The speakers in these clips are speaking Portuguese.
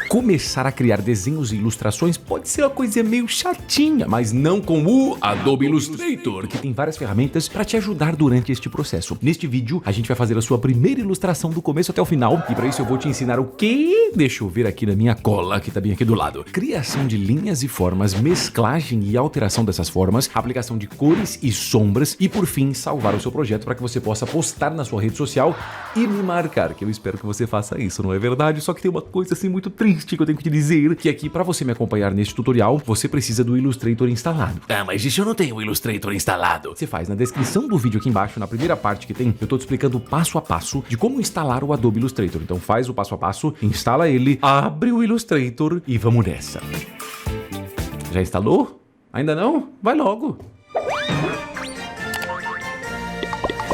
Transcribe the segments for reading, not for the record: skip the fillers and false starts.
Começar a criar desenhos e ilustrações pode ser uma coisa meio chatinha, mas não com o Adobe Illustrator, que tem várias ferramentas para te ajudar durante este processo. Neste vídeo, a gente vai fazer a sua primeira ilustração do começo até o final, e para isso eu vou te ensinar o quê? Deixa eu ver aqui na minha cola, que tá bem aqui do lado. Criação de linhas e formas, mesclagem e alteração dessas formas, aplicação de cores e sombras, e por fim, salvar o seu projeto para que você possa postar na sua rede social e me marcar, que eu espero que você faça isso, não é verdade? Só que tem uma coisa assim muito triste que eu tenho que te dizer, que aqui para você me acompanhar neste tutorial, você precisa do Illustrator instalado. Ah, mas isso eu não tenho o Illustrator instalado. Você faz na descrição do vídeo aqui embaixo, na primeira parte que tem, eu tô te explicando passo a passo de como instalar o Adobe Illustrator. Então faz o passo a passo, instala ele, abre o Illustrator e vamos nessa. Já instalou? Ainda não? Vai logo!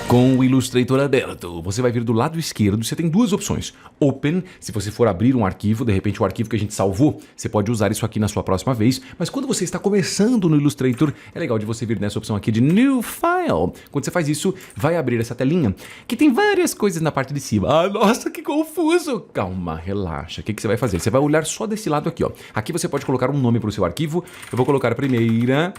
Com o Illustrator aberto, você vai vir do lado esquerdo, você tem duas opções. Open, se você for abrir um arquivo, de repente o arquivo que a gente salvou, você pode usar isso aqui na sua próxima vez, mas quando você está começando no Illustrator, é legal de você vir nessa opção aqui de New File. Quando você faz isso, vai abrir essa telinha, que tem várias coisas na parte de cima. Ah, nossa, que confuso! Calma, relaxa. O que você vai fazer? Você vai olhar só desse lado aqui, ó. Aqui você pode colocar um nome para o seu arquivo. Eu vou colocar a primeira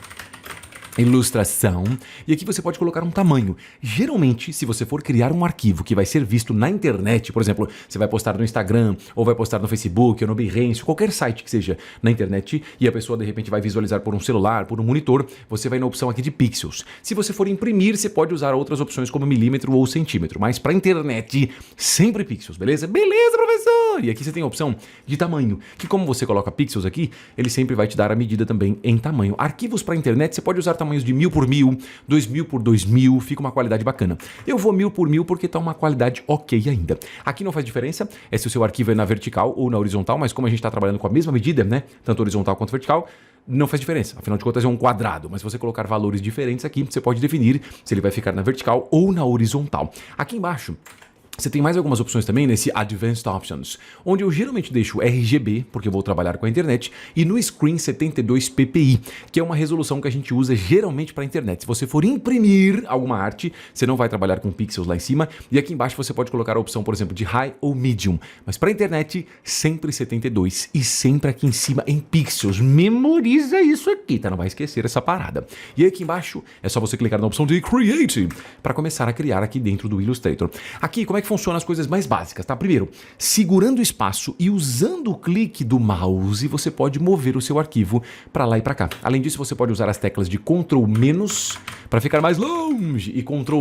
ilustração, e aqui você pode colocar um tamanho. Geralmente, se você for criar um arquivo que vai ser visto na internet, por exemplo, você vai postar no Instagram, ou vai postar no Facebook, ou no Behance, qualquer site que seja na internet, e a pessoa de repente vai visualizar por um celular, por um monitor, você vai na opção aqui de pixels. Se você for imprimir, você pode usar outras opções como milímetro ou centímetro, mas para internet, sempre pixels, beleza? Beleza, professor! E aqui você tem a opção de tamanho, que como você coloca pixels aqui, ele sempre vai te dar a medida também em tamanho. Arquivos para internet, você pode usar tamanhos de 1000 por 1000, 2000 por 2000, fica uma qualidade bacana. Eu vou 1000 por 1000 porque tá uma qualidade ok ainda. Aqui não faz diferença se o seu arquivo é na vertical ou na horizontal, mas como a gente está trabalhando com a mesma medida, né, tanto horizontal quanto vertical, não faz diferença. Afinal de contas é um quadrado, mas se você colocar valores diferentes aqui, você pode definir se ele vai ficar na vertical ou na horizontal. Aqui embaixo, você tem mais algumas opções também nesse Advanced Options, onde eu geralmente deixo RGB, porque eu vou trabalhar com a internet, e no Screen 72 ppi, que é uma resolução que a gente usa geralmente para a internet. Se você for imprimir alguma arte, você não vai trabalhar com pixels lá em cima, e aqui embaixo você pode colocar a opção, por exemplo, de High ou Medium, mas para a internet, sempre 72 e sempre aqui em cima em pixels. Memoriza isso aqui, tá? Não vai esquecer essa parada. E aqui embaixo é só você clicar na opção de Create para começar a criar aqui dentro do Illustrator. Aqui, como é que funcionam as coisas mais básicas, tá? Primeiro, segurando o espaço e usando o clique do mouse, você pode mover o seu arquivo para lá e para cá. Além disso, você pode usar as teclas de Ctrl- para ficar mais longe e Ctrl+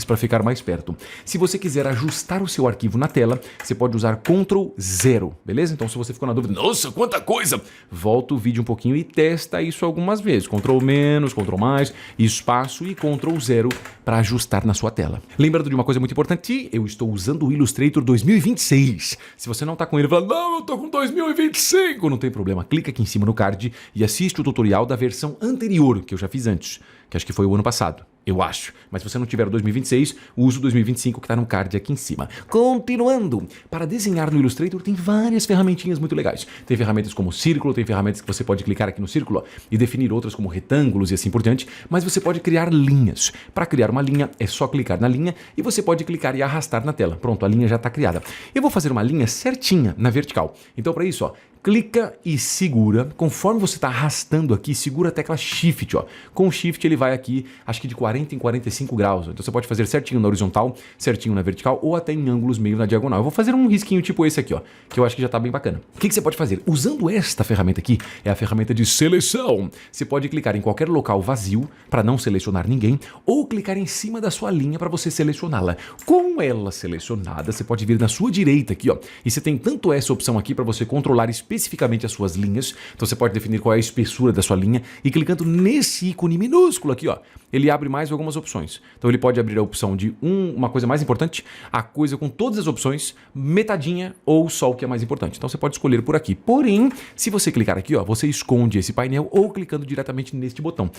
para ficar mais perto. Se você quiser ajustar o seu arquivo na tela, você pode usar Ctrl+0, beleza? Então, se você ficou na dúvida, Nossa, quanta coisa! volta o vídeo um pouquinho e testa isso algumas vezes. Ctrl-, Ctrl+, espaço e Ctrl+0 para ajustar na sua tela. Lembrando de uma coisa muito importante, eu estou usando o Illustrator 2026. Se você não tá com ele, fala, não, eu tô com 2025, não tem problema. Clica aqui em cima no card e assiste o tutorial da versão anterior, que eu já fiz antes, que acho que foi o ano passado. Eu acho. Mas se você não tiver o 2026, use o 2025 que está no card aqui em cima. Continuando, para desenhar no Illustrator tem várias ferramentinhas muito legais. Tem ferramentas como círculo, tem ferramentas que você pode clicar aqui no círculo ó, e definir outras como retângulos e assim por diante, mas você pode criar linhas. Para criar uma linha é só clicar na linha e você pode clicar e arrastar na tela. Pronto, a linha já está criada. Eu vou fazer uma linha certinha na vertical. Então para isso, ó, clica e segura, conforme você está arrastando aqui, segura a tecla Shift, ó. Com o Shift ele vai aqui, acho que de 40 em 45 graus. Então você pode fazer certinho na horizontal, certinho na vertical ou até em ângulos meio na diagonal. Eu vou fazer um risquinho tipo esse aqui, ó, que eu acho que já está bem bacana. O que você pode fazer? Usando esta ferramenta aqui, é a ferramenta de seleção. Você pode clicar em qualquer local vazio para não selecionar ninguém ou clicar em cima da sua linha para você selecioná-la. Com ela selecionada, você pode vir na sua direita aqui, ó, e você tem tanto essa opção aqui para você controlar especificamente as suas linhas, então você pode definir qual é a espessura da sua linha e clicando nesse ícone minúsculo aqui, ó, ele abre mais algumas opções. Então ele pode abrir a opção de uma coisa mais importante, a coisa com todas as opções, metadinha ou só o que é mais importante. Então você pode escolher por aqui. Porém, se você clicar aqui, ó, você esconde esse painel ou clicando diretamente neste botão.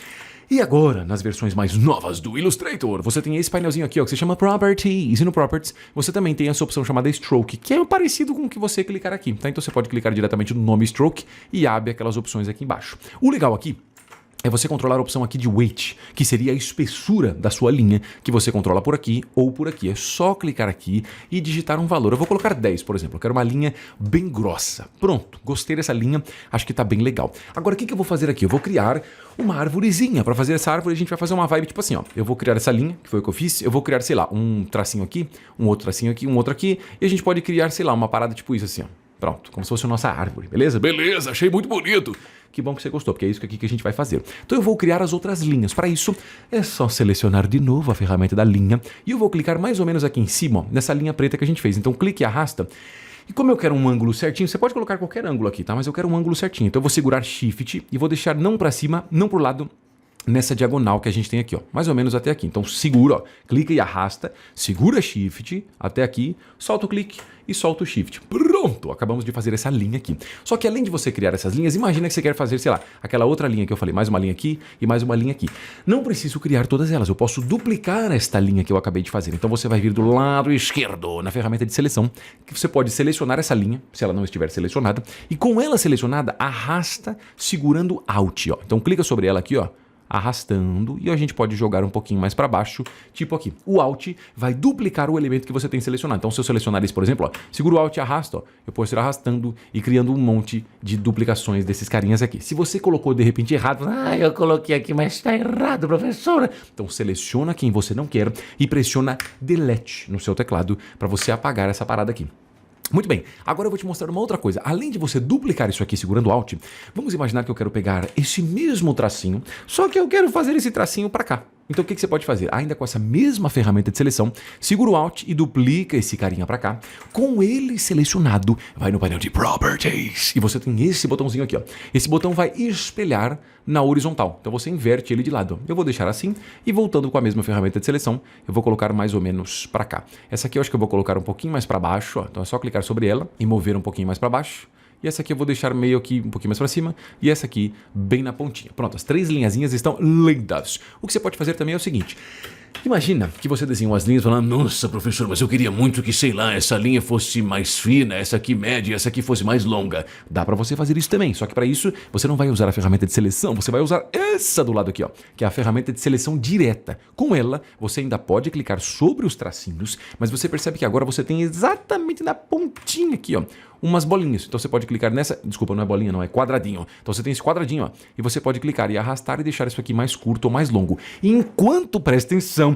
E agora, nas versões mais novas do Illustrator, você tem esse painelzinho aqui, ó, que se chama Properties. E no Properties, você também tem essa opção chamada Stroke, que é parecido com o que você clicar aqui, tá? Então você pode clicar diretamente no nome Stroke e abre aquelas opções aqui embaixo. O legal aqui é você controlar a opção aqui de weight, que seria a espessura da sua linha, que você controla por aqui ou por aqui. É só clicar aqui e digitar um valor. Eu vou colocar 10, por exemplo. Eu quero uma linha bem grossa. Pronto, gostei dessa linha, acho que tá bem legal. Agora, o que eu vou fazer aqui? Eu vou criar uma árvorezinha. Para fazer essa árvore, a gente vai fazer uma vibe tipo assim, ó. Eu vou criar essa linha, que foi o que eu fiz. Eu vou criar, sei lá, um tracinho aqui, um outro tracinho aqui, um outro aqui. E a gente pode criar, sei lá, uma parada tipo isso assim, ó. Pronto, como se fosse a nossa árvore, beleza? Beleza, achei muito bonito. Que bom que você gostou, porque é isso aqui que a gente vai fazer. Então eu vou criar as outras linhas. Para isso, é só selecionar de novo a ferramenta da linha. E eu vou clicar mais ou menos aqui em cima, ó, nessa linha preta que a gente fez. Então clique e arrasta. E como eu quero um ângulo certinho, você pode colocar qualquer ângulo aqui, tá? Mas eu quero um ângulo certinho. Então eu vou segurar Shift e vou deixar não para cima, não para o lado, nessa diagonal que a gente tem aqui, ó, mais ou menos até aqui. Então segura, ó, clica e arrasta, segura Shift até aqui, solta o clique e solta o Shift. Pronto, acabamos de fazer essa linha aqui. Só que além de você criar essas linhas, imagina que você quer fazer, sei lá, aquela outra linha que eu falei, mais uma linha aqui e mais uma linha aqui. Não preciso criar todas elas, eu posso duplicar esta linha que eu acabei de fazer. Então você vai vir do lado esquerdo, na ferramenta de seleção, que você pode selecionar essa linha, se ela não estiver selecionada, e com ela selecionada, arrasta segurando Alt, ó. Então clica sobre ela aqui, ó, arrastando, e a gente pode jogar um pouquinho mais para baixo, tipo aqui. O Alt vai duplicar o elemento que você tem selecionado. Então se eu selecionar isso, por exemplo, ó, seguro o Alt e arrasto, ó, eu posso ir arrastando e criando um monte de duplicações desses carinhas aqui. Se você colocou de repente errado, eu coloquei aqui, mas está errado, professora. Então seleciona quem você não quer e pressiona Delete no seu teclado para você apagar essa parada aqui. Muito bem, agora eu vou te mostrar uma outra coisa. Além de você duplicar isso aqui segurando Alt, vamos imaginar que eu quero pegar esse mesmo tracinho, só que eu quero fazer esse tracinho para cá. Então o que você pode fazer? Ainda com essa mesma ferramenta de seleção, segura o Alt e duplica esse carinha para cá. Com ele selecionado, vai no painel de Properties e você tem esse botãozinho aqui, ó. Esse botão vai espelhar na horizontal. Então você inverte ele de lado. Eu vou deixar assim e voltando com a mesma ferramenta de seleção, eu vou colocar mais ou menos para cá. Essa aqui eu acho que eu vou colocar um pouquinho mais para baixo, ó. Então é só clicar sobre ela e mover um pouquinho mais para baixo. E essa aqui eu vou deixar meio aqui, um pouquinho mais para cima. E essa aqui bem na pontinha. Pronto, as três linhazinhas estão lindas. O que você pode fazer também é o seguinte. Imagina que você desenha umas linhas falando, Nossa, professor, mas eu queria muito que, sei lá, essa linha fosse mais fina, essa aqui média e essa aqui fosse mais longa. Dá para você fazer isso também, só que para isso você não vai usar a ferramenta de seleção, você vai usar essa do lado aqui, ó, que é a ferramenta de seleção direta. Com ela, você ainda pode clicar sobre os tracinhos, mas você percebe que agora você tem exatamente na pontinha aqui, ó, umas bolinhas. Então você pode clicar nessa, desculpa, não é bolinha, não, é quadradinho. Então você tem esse quadradinho, ó, e você pode clicar e arrastar e deixar isso aqui mais curto ou mais longo. Enquanto, presta atenção,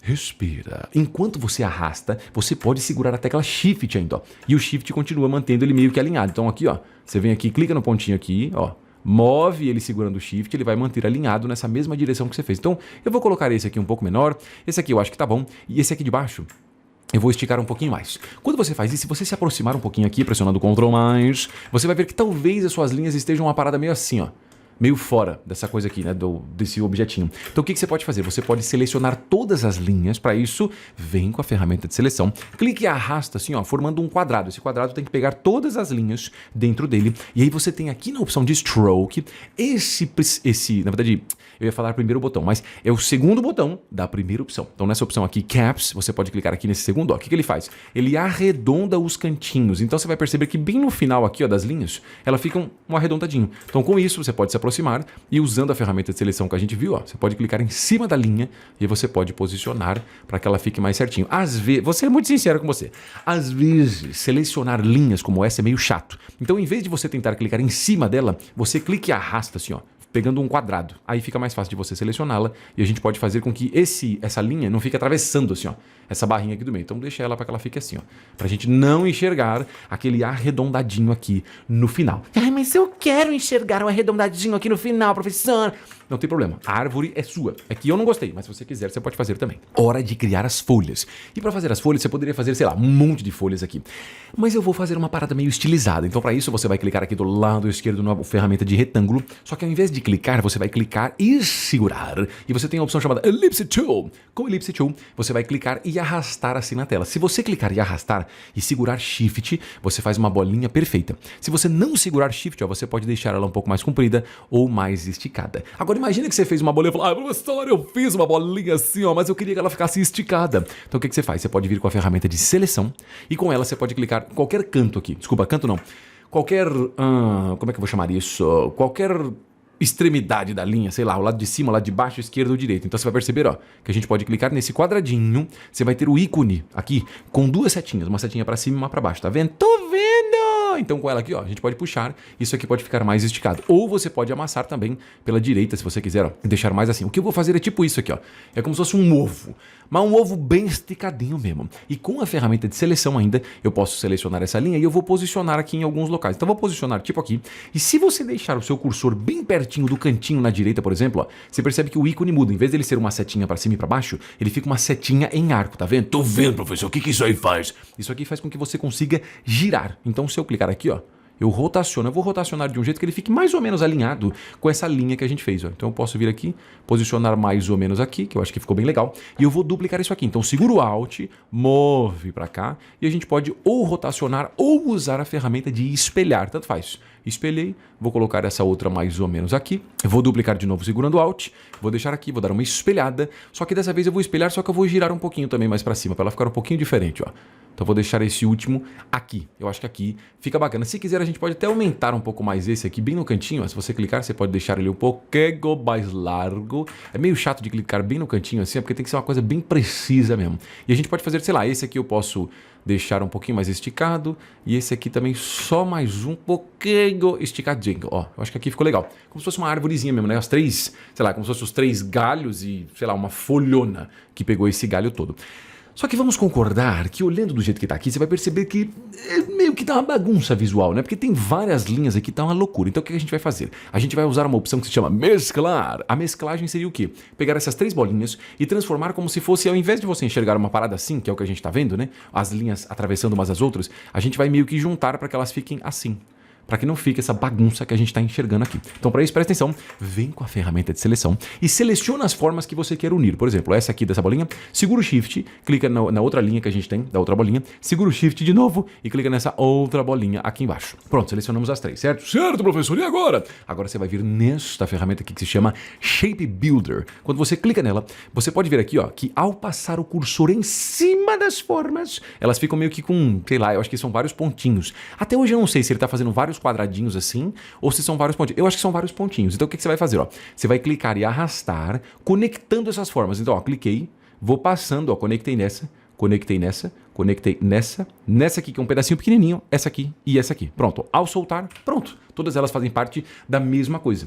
respira. Enquanto você arrasta, você pode segurar a tecla Shift ainda, ó, e o Shift continua mantendo ele meio que alinhado. Então aqui, ó, você vem aqui, clica no pontinho aqui, ó, move ele segurando o Shift, ele vai manter alinhado nessa mesma direção que você fez. Então eu vou colocar esse aqui um pouco menor, esse aqui eu acho que tá bom, e esse aqui de baixo eu vou esticar um pouquinho mais. Quando você faz isso, se você se aproximar um pouquinho aqui, pressionando Ctrl+, você vai ver que talvez as suas linhas estejam uma parada meio assim, ó. Meio fora dessa coisa aqui, né, desse objetinho. Então o que você pode fazer? Você pode selecionar todas as linhas. Para isso, vem com a ferramenta de seleção, clique e arrasta assim, ó, formando um quadrado. Esse quadrado tem que pegar todas as linhas dentro dele. E aí você tem aqui na opção de Stroke, na verdade, eu ia falar primeiro botão, mas é o segundo botão da primeira opção. Então nessa opção aqui, Caps, você pode clicar aqui nesse segundo, ó. O que ele faz? Ele arredonda os cantinhos. Então você vai perceber que bem no final aqui, ó, das linhas, ela fica um arredondadinho. Então com isso, você pode se aproximar e usando a ferramenta de seleção que a gente viu, ó, você pode clicar em cima da linha e você pode posicionar para que ela fique mais certinho. Às vezes, vou ser muito sincero com você, às vezes selecionar linhas como essa é meio chato. Então em vez de você tentar clicar em cima dela, você clica e arrasta assim, ó, pegando um quadrado. Aí fica mais fácil de você selecioná-la e a gente pode fazer com que essa linha não fique atravessando assim, ó, essa barrinha aqui do meio. Então deixa ela para que ela fique assim, ó, pra gente não enxergar aquele arredondadinho aqui no final. Ai, mas eu quero enxergar um arredondadinho aqui no final, professor. Não tem problema, a árvore é sua. É que eu não gostei, mas se você quiser, você pode fazer também. Hora de criar as folhas. E para fazer as folhas, você poderia fazer, sei lá, um monte de folhas aqui. Mas eu vou fazer uma parada meio estilizada. Então para isso, você vai clicar aqui do lado esquerdo na ferramenta de retângulo. Só que ao invés de clicar, você vai clicar e segurar. E você tem a opção chamada Ellipse Tool. Com o Ellipse Tool, você vai clicar e arrastar assim na tela. Se você clicar e arrastar e segurar Shift, você faz uma bolinha perfeita. Se você não segurar Shift, ó, você pode deixar ela um pouco mais comprida ou mais esticada. Agora imagina que você fez uma bolinha e falou, professor, eu fiz uma bolinha assim, ó, mas eu queria que ela ficasse esticada. Então o que você faz? Você pode vir com a ferramenta de seleção e com ela você pode clicar em qualquer canto aqui. Desculpa, canto não. Qualquer, como é que eu vou chamar isso? Qualquer extremidade da linha, sei lá, o lado de cima, o lado de baixo, esquerda ou direita. Então você vai perceber, ó, que a gente pode clicar nesse quadradinho, você vai ter o ícone aqui com duas setinhas, uma setinha para cima e uma para baixo, tá vendo? Tô vendo! Então com ela aqui, ó, a gente pode puxar, isso aqui pode ficar mais esticado. Ou você pode amassar também pela direita, se você quiser, ó, e deixar mais assim. O que eu vou fazer é tipo isso aqui, ó. É como se fosse um ovo, mas um ovo bem esticadinho mesmo. E com a ferramenta de seleção ainda, eu posso selecionar essa linha e eu vou posicionar aqui em alguns locais. Então vou posicionar tipo aqui, e se você deixar o seu cursor bem pertinho do cantinho na direita, por exemplo, ó, você percebe que o ícone muda. Em vez dele ser uma setinha para cima e para baixo, ele fica uma setinha em arco, tá vendo? Tô vendo, professor. O que isso aí faz? Isso aqui faz com que você consiga girar. Então se eu clicar aqui, ó, eu rotaciono. Eu vou rotacionar de um jeito que ele fique mais ou menos alinhado com essa linha que a gente fez, ó. Então eu posso vir aqui, posicionar mais ou menos aqui, que eu acho que ficou bem legal, e eu vou duplicar isso aqui. Então segura o Alt, move para cá, e a gente pode ou rotacionar ou usar a ferramenta de espelhar, tanto faz. Espelhei, vou colocar essa outra mais ou menos aqui, eu vou duplicar de novo segurando o Alt, vou deixar aqui, vou dar uma espelhada, só que dessa vez eu vou espelhar, só que eu vou girar um pouquinho também mais para cima, para ela ficar um pouquinho diferente, ó. Então vou deixar esse último aqui. Eu acho que aqui fica bacana. Se quiser, a gente pode até aumentar um pouco mais esse aqui, bem no cantinho. Ó. Se você clicar, você pode deixar ele um pouquinho mais largo. É meio chato de clicar bem no cantinho assim, porque tem que ser uma coisa bem precisa mesmo. E a gente pode fazer, sei lá, esse aqui eu posso deixar um pouquinho mais esticado. E esse aqui também só mais um pouquinho esticadinho. Ó, eu acho que aqui ficou legal. Como se fosse uma árvorezinha mesmo, né? As três, sei lá, como se fossem os três galhos e, sei lá, uma folhona que pegou esse galho todo. Só que vamos concordar que olhando do jeito que tá aqui, você vai perceber que meio que tá uma bagunça visual, né? Porque tem várias linhas aqui, tá uma loucura. Então o que a gente vai fazer? A gente vai usar uma opção que se chama mesclar. A mesclagem seria o quê? Pegar essas três bolinhas e transformar como se fosse, ao invés de você enxergar uma parada assim, que é o que a gente tá vendo, né? As linhas atravessando umas às outras, a gente vai meio que juntar para que elas fiquem assim. Para que não fique essa bagunça que a gente está enxergando aqui. Então, para isso, presta atenção, vem com a ferramenta de seleção e seleciona as formas que você quer unir. Por exemplo, essa aqui dessa bolinha, segura o Shift, clica na outra linha que a gente tem, da outra bolinha, segura o Shift de novo e clica nessa outra bolinha aqui embaixo. Pronto, selecionamos as três, certo? Certo, professor. E agora? Agora você vai vir nesta ferramenta aqui que se chama Shape Builder. Quando você clica nela, você pode ver aqui, ó, que ao passar o cursor em cima das formas, elas ficam meio que com, sei lá, eu acho que são vários pontinhos. Até hoje eu não sei se ele está fazendo vários quadradinhos assim, ou se são vários pontinhos. Eu acho que são vários pontinhos. Então o que você vai fazer? Ó? Você vai clicar e arrastar, conectando essas formas. Então, ó, cliquei, vou passando, ó, conectei nessa, nessa aqui que é um pedacinho pequenininho, essa aqui e essa aqui. Pronto. Ao soltar, pronto. Todas elas fazem parte da mesma coisa.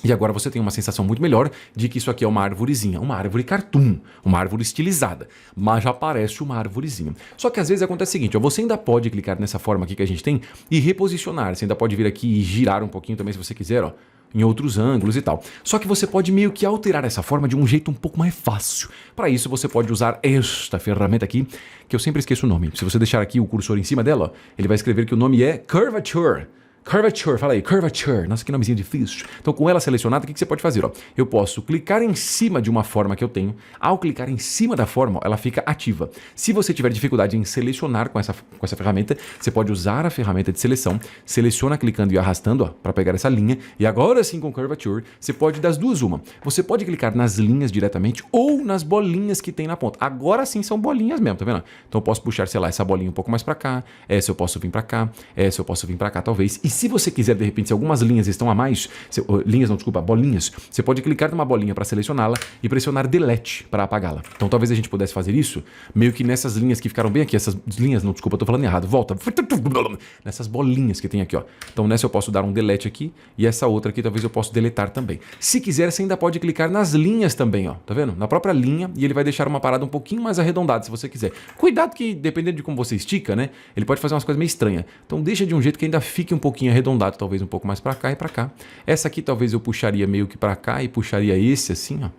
E agora você tem uma sensação muito melhor de que isso aqui é uma árvorezinha, uma árvore cartoon, uma árvore estilizada, mas já parece uma árvorezinha. Só que às vezes acontece o seguinte, ó, você ainda pode clicar nessa forma aqui que a gente tem e reposicionar, você ainda pode vir aqui e girar um pouquinho também se você quiser, ó, em outros ângulos e tal. Só que você pode meio que alterar essa forma de um jeito um pouco mais fácil. Para isso você pode usar esta ferramenta aqui, que eu sempre esqueço o nome. Se você deixar aqui o cursor em cima dela, ó, ele vai escrever que o nome é Curvature. Curvature, fala aí, Curvature. Nossa, que nomezinho difícil. Então, com ela selecionada, o que você pode fazer? Ó? Eu posso clicar em cima de uma forma que eu tenho. Ao clicar em cima da forma, ó, ela fica ativa. Se você tiver dificuldade em selecionar com essa ferramenta, você pode usar a ferramenta de seleção. Seleciona clicando e arrastando para pegar essa linha. E agora sim, com Curvature, você pode das duas uma. Você pode clicar nas linhas diretamente ou nas bolinhas que tem na ponta. Agora sim são bolinhas mesmo, tá vendo? Então, eu posso puxar, sei lá, essa bolinha um pouco mais para cá. Essa eu posso vir para cá. Essa eu posso vir para cá, talvez. E se você quiser, de repente, se algumas linhas estão a mais, bolinhas, você pode clicar numa bolinha para selecioná-la e pressionar Delete para apagá-la. Então talvez a gente pudesse fazer isso meio que nessas linhas que ficaram bem aqui, essas linhas, não, desculpa, eu tô falando errado, volta, nessas bolinhas que tem aqui, ó. Então nessa eu posso dar um Delete aqui e essa outra aqui talvez eu possa deletar também. Se quiser, você ainda pode clicar nas linhas também, ó, tá vendo? Na própria linha e ele vai deixar uma parada um pouquinho mais arredondada se você quiser. Cuidado que, dependendo de como você estica, né, ele pode fazer umas coisas meio estranhas. Então deixa de um jeito que ainda fique um pouquinho arredondado, talvez um pouco mais para cá e para cá. Essa aqui talvez eu puxaria meio que para cá e puxaria esse assim, ó.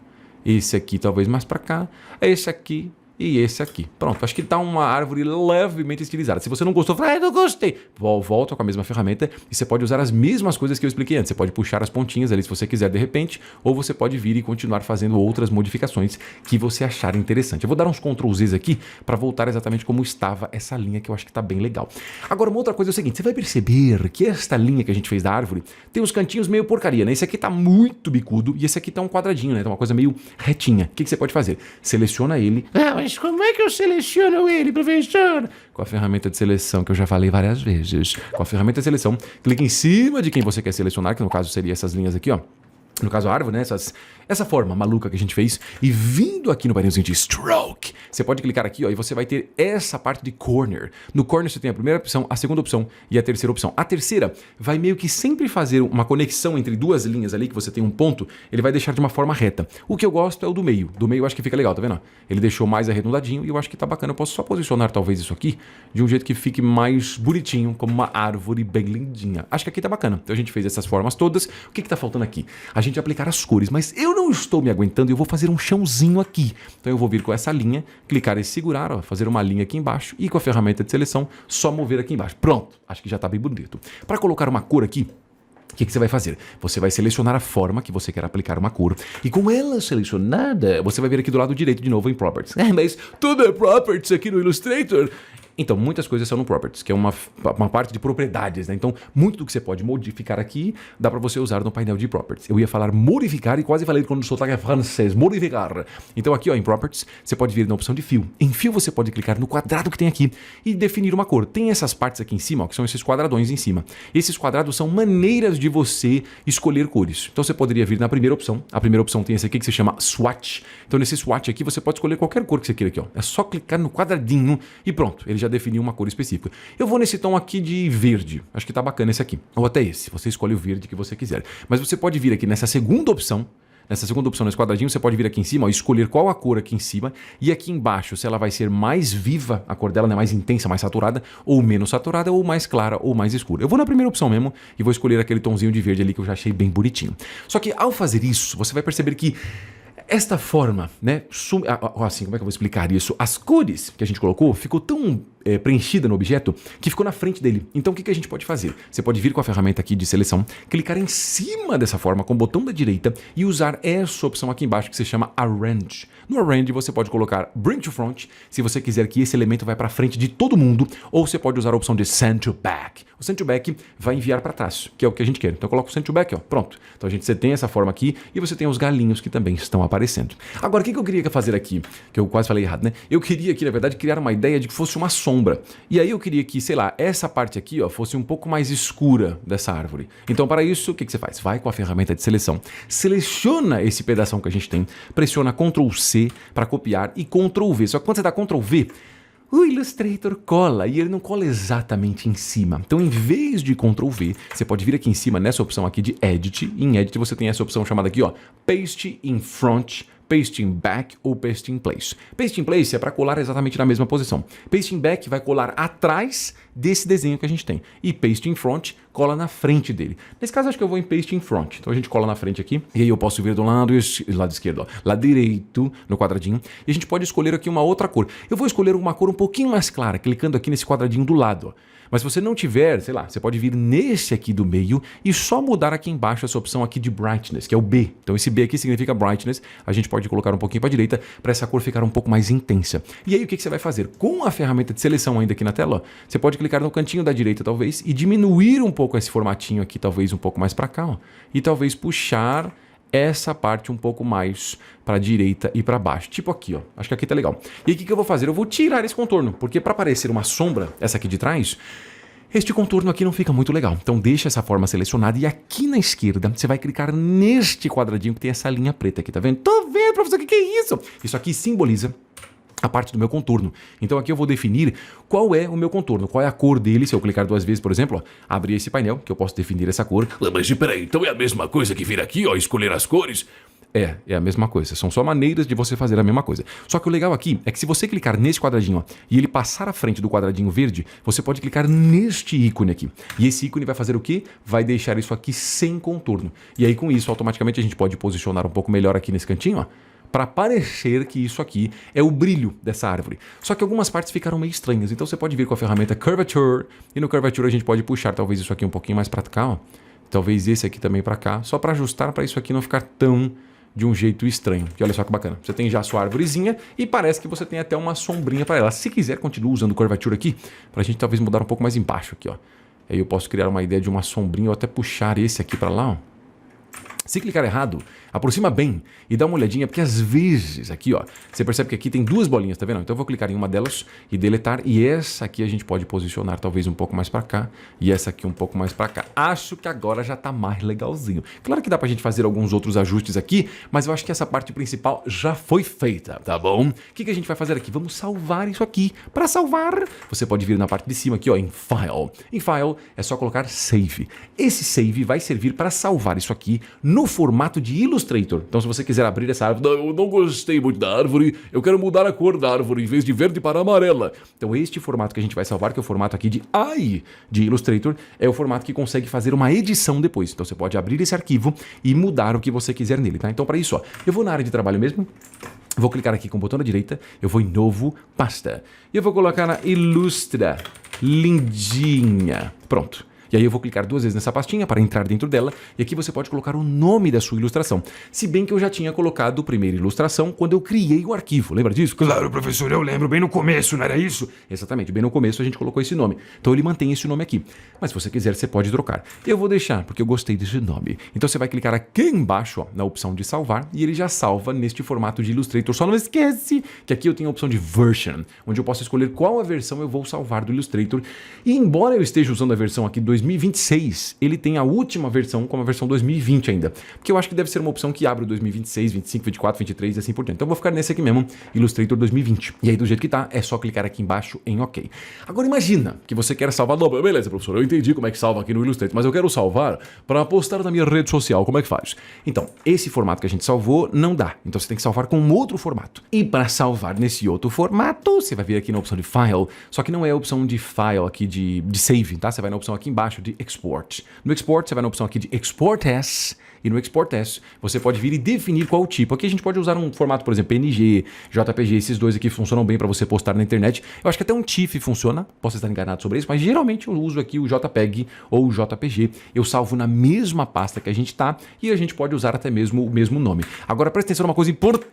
Esse aqui talvez mais para cá. Esse aqui e esse aqui. Pronto, acho que tá uma árvore levemente estilizada. Se você não gostou, fala, não gostei. Volta com a mesma ferramenta e você pode usar as mesmas coisas que eu expliquei antes. Você pode puxar as pontinhas ali se você quiser de repente, ou você pode vir e continuar fazendo outras modificações que você achar interessante. Eu vou dar uns Ctrl Zs aqui para voltar exatamente como estava essa linha, que eu acho que tá bem legal. Agora, uma outra coisa é o seguinte, você vai perceber que esta linha que a gente fez da árvore tem os cantinhos meio porcaria, né? Esse aqui tá muito bicudo e esse aqui tá um quadradinho, né? Tá uma coisa meio retinha. O que você pode fazer? Seleciona ele. Mas como é que eu seleciono ele, professor? Com a ferramenta de seleção, que eu já falei várias vezes. Com a ferramenta de seleção, clique em cima de quem você quer selecionar, que no caso seria essas linhas aqui, ó. no caso a árvore, né, essa forma maluca que a gente fez, e vindo aqui no painelzinho de Stroke, você pode clicar aqui, ó, e você vai ter essa parte de Corner. No Corner você tem a primeira opção, a segunda opção e a terceira opção. A terceira vai meio que sempre fazer uma conexão entre duas linhas ali, que você tem um ponto, ele vai deixar de uma forma reta. O que eu gosto é o do meio. Do meio eu acho que fica legal, tá vendo? Ele deixou mais arredondadinho e eu acho que tá bacana. Eu posso só posicionar talvez isso aqui de um jeito que fique mais bonitinho, como uma árvore bem lindinha. Acho que aqui tá bacana. Então a gente fez essas formas todas. O que tá faltando aqui? A gente aplicar as cores, mas eu não estou me aguentando e eu vou fazer um chãozinho aqui. Então eu vou vir com essa linha, clicar e segurar, ó, fazer uma linha aqui embaixo e com a ferramenta de seleção só mover aqui embaixo. Pronto, acho que já tá bem bonito. Para colocar uma cor aqui, o que você vai fazer? Você vai selecionar a forma que você quer aplicar uma cor. E com ela selecionada, você vai vir aqui do lado direito de novo em Properties. Mas tudo é Properties aqui no Illustrator. Então, muitas coisas são no Properties, que é uma parte de propriedades, né? Então, muito do que você pode modificar aqui, dá para você usar no painel de Properties. Eu ia falar modificar e quase falei quando o sotaque é francês, modificar. Então, aqui ó, em Properties, você pode vir na opção de Fill. Em Fill, você pode clicar no quadrado que tem aqui e definir uma cor. Tem essas partes aqui em cima, ó, que são esses quadradões em cima. Esses quadrados são maneiras de você escolher cores. Então, você poderia vir na primeira opção. A primeira opção tem esse aqui que se chama Swatch. Então, nesse Swatch aqui, você pode escolher qualquer cor que você queira aqui, ó. É só clicar no quadradinho e pronto. Ele já definiu uma cor específica. Eu vou nesse tom aqui de verde. Acho que tá bacana esse aqui. Ou até esse. Você escolhe o verde que você quiser. Mas você pode vir aqui nessa segunda opção. Nesse quadradinho, você pode vir aqui em cima, ó, escolher qual a cor aqui em cima. E aqui embaixo, se ela vai ser mais viva, a cor dela, né, mais intensa, mais saturada, ou menos saturada, ou mais clara, ou mais escura. Eu vou na primeira opção mesmo e vou escolher aquele tomzinho de verde ali que eu já achei bem bonitinho. Só que ao fazer isso, você vai perceber que esta forma, né, assim, como é que eu vou explicar isso? As cores que a gente colocou ficou tão preenchida no objeto que ficou na frente dele. Então o que a gente pode fazer? Você pode vir com a ferramenta aqui de seleção, clicar em cima dessa forma com o botão da direita e usar essa opção aqui embaixo que se chama Arrange. No Arrange você pode colocar Bring to Front, se você quiser que esse elemento vá para frente de todo mundo, ou você pode usar a opção de Send to Back. O Send to Back vai enviar para trás, que é o que a gente quer. Então eu coloco o Send to Back, ó, pronto. Então você tem essa forma aqui e você tem os galinhos que também estão aparecendo. Agora, o que eu queria fazer aqui? Que eu quase falei errado, né? Eu queria aqui, na verdade, criar uma ideia de que fosse uma sombra. E aí eu queria que, sei lá, essa parte aqui, ó, fosse um pouco mais escura dessa árvore. Então, para isso, o que você faz? Vai com a ferramenta de seleção, seleciona esse pedaço que a gente tem, pressiona Ctrl C para copiar e Ctrl V. Só que quando você dá Ctrl V, o Illustrator cola e ele não cola exatamente em cima. Então, em vez de Ctrl V, você pode vir aqui em cima nessa opção aqui de Edit. Em Edit você tem essa opção chamada aqui, ó, Paste in Front, Paste in Back ou Paste in Place. Paste in Place é para colar exatamente na mesma posição. Paste in Back vai colar atrás desse desenho que a gente tem. E Paste in Front cola na frente dele. Nesse caso, acho que eu vou em Paste in Front. Então a gente cola na frente aqui. E aí eu posso vir do lado esquerdo, ó, lado direito no quadradinho. E a gente pode escolher aqui uma outra cor. Eu vou escolher uma cor um pouquinho mais clara, clicando aqui nesse quadradinho do lado, ó. Mas se você não tiver, sei lá, você pode vir nesse aqui do meio e só mudar aqui embaixo essa opção aqui de Brightness, que é o B. Então esse B aqui significa Brightness. A gente pode colocar um pouquinho para a direita para essa cor ficar um pouco mais intensa. E aí o que você vai fazer? Com a ferramenta de seleção ainda aqui na tela, ó, você pode clicar no cantinho da direita talvez e diminuir um pouco esse formatinho aqui, talvez um pouco mais para cá, ó, e talvez puxar essa parte um pouco mais para a direita e para baixo. Tipo aqui, ó. Acho que aqui tá legal. E aí o que eu vou fazer? Eu vou tirar esse contorno, porque para parecer uma sombra, essa aqui de trás, este contorno aqui não fica muito legal. Então deixa essa forma selecionada e aqui na esquerda você vai clicar neste quadradinho que tem essa linha preta aqui, tá vendo? Tô vendo, professor, o que é isso? Isso aqui simboliza a parte do meu contorno. Então aqui eu vou definir qual é o meu contorno, qual é a cor dele. Se eu clicar duas vezes, por exemplo, ó, abrir esse painel, que eu posso definir essa cor. Mas peraí, então é a mesma coisa que vir aqui, ó, escolher as cores? É a mesma coisa. São só maneiras de você fazer a mesma coisa. Só que o legal aqui é que se você clicar nesse quadradinho, ó, e ele passar à frente do quadradinho verde, você pode clicar neste ícone aqui. E esse ícone vai fazer o quê? Vai deixar isso aqui sem contorno. E aí com isso, automaticamente a gente pode posicionar um pouco melhor aqui nesse cantinho, ó, para parecer que isso aqui é o brilho dessa árvore. Só que algumas partes ficaram meio estranhas. Então você pode vir com a ferramenta Curvature. E no Curvature a gente pode puxar talvez isso aqui um pouquinho mais para cá, ó. Talvez esse aqui também para cá. Só para ajustar para isso aqui não ficar tão de um jeito estranho. Que olha só que bacana. Você tem já a sua árvorezinha e parece que você tem até uma sombrinha para ela. Se quiser, continue usando o Curvature aqui, para a gente talvez mudar um pouco mais embaixo aqui, ó. Aí eu posso criar uma ideia de uma sombrinha ou até puxar esse aqui para lá, ó. Se clicar errado, aproxima bem e dá uma olhadinha, porque às vezes aqui, ó, você percebe que aqui tem duas bolinhas, tá vendo? Então eu vou clicar em uma delas e deletar, e essa aqui a gente pode posicionar talvez um pouco mais pra cá e essa aqui um pouco mais pra cá. Acho que agora já tá mais legalzinho. Claro que dá pra gente fazer alguns outros ajustes aqui, mas eu acho que essa parte principal já foi feita, tá bom? O que a gente vai fazer aqui? Vamos salvar isso aqui. Para salvar, você pode vir na parte de cima aqui, ó, em File. Em File é só colocar Save. Esse Save vai servir para salvar isso aqui no formato de Illustrator. Então se você quiser abrir essa árvore, Não, eu não gostei muito da árvore, eu quero mudar a cor da árvore, em vez de verde para amarela. então este formato que a gente vai salvar, que é o formato aqui de AI de Illustrator, é o formato que consegue fazer uma edição depois. Então você pode abrir esse arquivo e mudar o que você quiser nele, tá? Então para isso, ó, eu vou na área de trabalho mesmo. Vou clicar aqui com o botão da direita, eu vou em Novo, Pasta. E eu vou colocar na Ilustra, lindinha. Pronto. E aí eu vou clicar 2 vezes nessa pastinha para entrar dentro dela, e aqui você pode colocar o nome da sua ilustração. Se bem que eu já tinha colocado a primeira ilustração quando eu criei o arquivo, lembra disso? Claro, professor, eu lembro, bem no começo, não era isso? Exatamente, bem no começo a gente colocou esse nome. Então ele mantém esse nome aqui. Mas se você quiser, você pode trocar. Eu vou deixar, porque eu gostei desse nome. Então você vai clicar aqui embaixo, ó, na opção de salvar, e ele já salva neste formato de Illustrator. Só não esquece que aqui eu tenho a opção de Version, onde eu posso escolher qual a versão eu vou salvar do Illustrator. E embora eu esteja usando a versão aqui 2026, ele tem a última versão como a versão 2020 ainda. Porque eu acho que deve ser uma opção que abre o 2026, 25, 24, 23 e assim por diante. Então eu vou ficar nesse aqui mesmo, Illustrator 2020. E aí do jeito que tá, é só clicar aqui embaixo em OK. Agora imagina que você quer salvar... Não, Beleza, professor, eu entendi como é que salva aqui no Illustrator, mas eu quero salvar para postar na minha rede social, como é que faz? Então, esse formato que a gente salvou não dá. Então você tem que salvar com um outro formato. E para salvar nesse outro formato, você vai vir aqui na opção de File, só que não é a opção de File aqui de Save, tá? Você vai na opção aqui embaixo de Export. No Export, você vai na opção aqui de Export As, e no Export As, você pode vir e definir qual tipo. Aqui a gente pode usar um formato, por exemplo, PNG, JPG, esses dois aqui funcionam bem para você postar na internet. Eu acho que até um TIFF funciona, posso estar enganado sobre isso, mas geralmente eu uso aqui o JPEG ou o JPG. Eu salvo na mesma pasta que a gente tá e a gente pode usar até mesmo o mesmo nome. Agora presta atenção numa coisa importante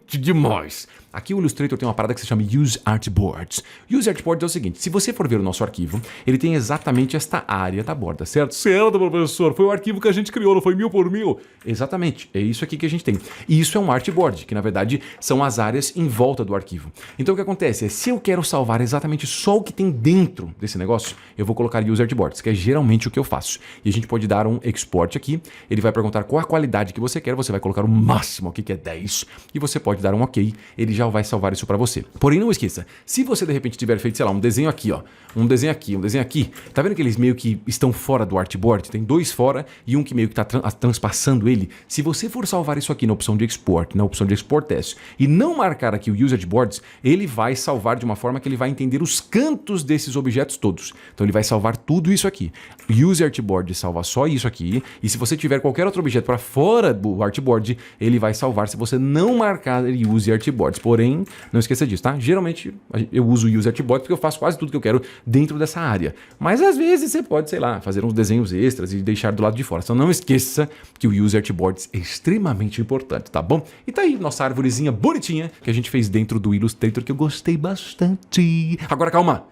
demais. Aqui o Illustrator tem uma parada que se chama Use Artboards. Use Artboards é o seguinte, se você for ver o nosso arquivo, ele tem exatamente esta área da borda, certo? Certo, professor, foi o arquivo que a gente criou, não foi 1000 por 1000? Exatamente, é isso aqui que a gente tem. E isso é um artboard, que na verdade são as áreas em volta do arquivo. Então o que acontece é, se eu quero salvar exatamente só o que tem dentro desse negócio, eu vou colocar Use Artboards, que é geralmente o que eu faço. E a gente pode dar um export aqui, ele vai perguntar qual a qualidade que você quer, você vai colocar o máximo aqui, que é 10, e você pode dar um OK, ele já vai salvar isso para você. Porém, não esqueça, se você de repente tiver feito, sei lá, um desenho aqui, ó, um desenho aqui, tá vendo que eles meio que estão fora do artboard? Tem dois fora e um que meio que tá transpassando ele. Se você for salvar isso aqui na opção de Export, na opção de Export As, e não marcar aqui o Use Artboards, ele vai salvar de uma forma que ele vai entender os cantos desses objetos todos. Então ele vai salvar tudo isso aqui. Use Artboard salva só isso aqui, e se você tiver qualquer outro objeto para fora do artboard, ele vai salvar se você não marcar Use Artboards. Porém, não esqueça disso, tá? Geralmente eu uso o Use Artboards porque eu faço quase tudo que eu quero dentro dessa área. Mas às vezes você pode, sei lá, fazer uns desenhos extras e deixar do lado de fora. Então não esqueça que o Use Artboards é extremamente importante, tá bom? E tá aí nossa árvorezinha bonitinha que a gente fez dentro do Illustrator, que eu gostei bastante. Agora calma,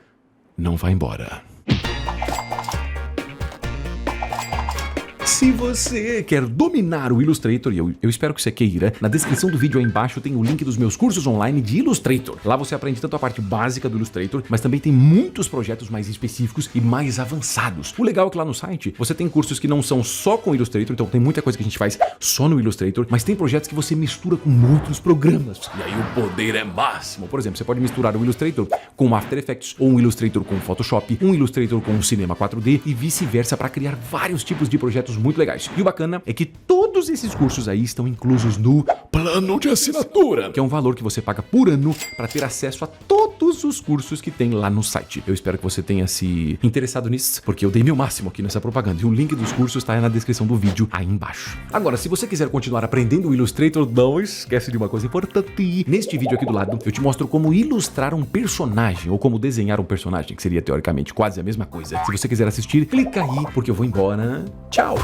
não vai embora. Se você quer dominar o Illustrator, e eu espero que você queira, na descrição do vídeo aí embaixo tem o link dos meus cursos online de Illustrator. Lá você aprende tanto a parte básica do Illustrator, mas também tem muitos projetos mais específicos e mais avançados. O legal é que lá no site você tem cursos que não são só com Illustrator, então tem muita coisa que a gente faz só no Illustrator, mas tem projetos que você mistura com outros programas. E aí o poder é máximo. Por exemplo, você pode misturar o Illustrator com o After Effects, ou um Illustrator com o Photoshop, um Illustrator com o Cinema 4D e vice-versa para criar vários tipos de projetos muito legais. E o bacana é que todos esses cursos aí estão inclusos no plano de assinatura, que é um valor que você paga por ano para ter acesso a todos os cursos que tem lá no site. Eu espero que você tenha se interessado nisso, porque eu dei meu máximo aqui nessa propaganda. E o link dos cursos está aí na descrição do vídeo aí embaixo. Agora, se você quiser continuar aprendendo o Illustrator, não esquece de uma coisa importante. Neste vídeo aqui do lado, eu te mostro como ilustrar um personagem, ou como desenhar um personagem, que seria teoricamente quase a mesma coisa. Se você quiser assistir, clica aí, porque eu vou embora. Tchau!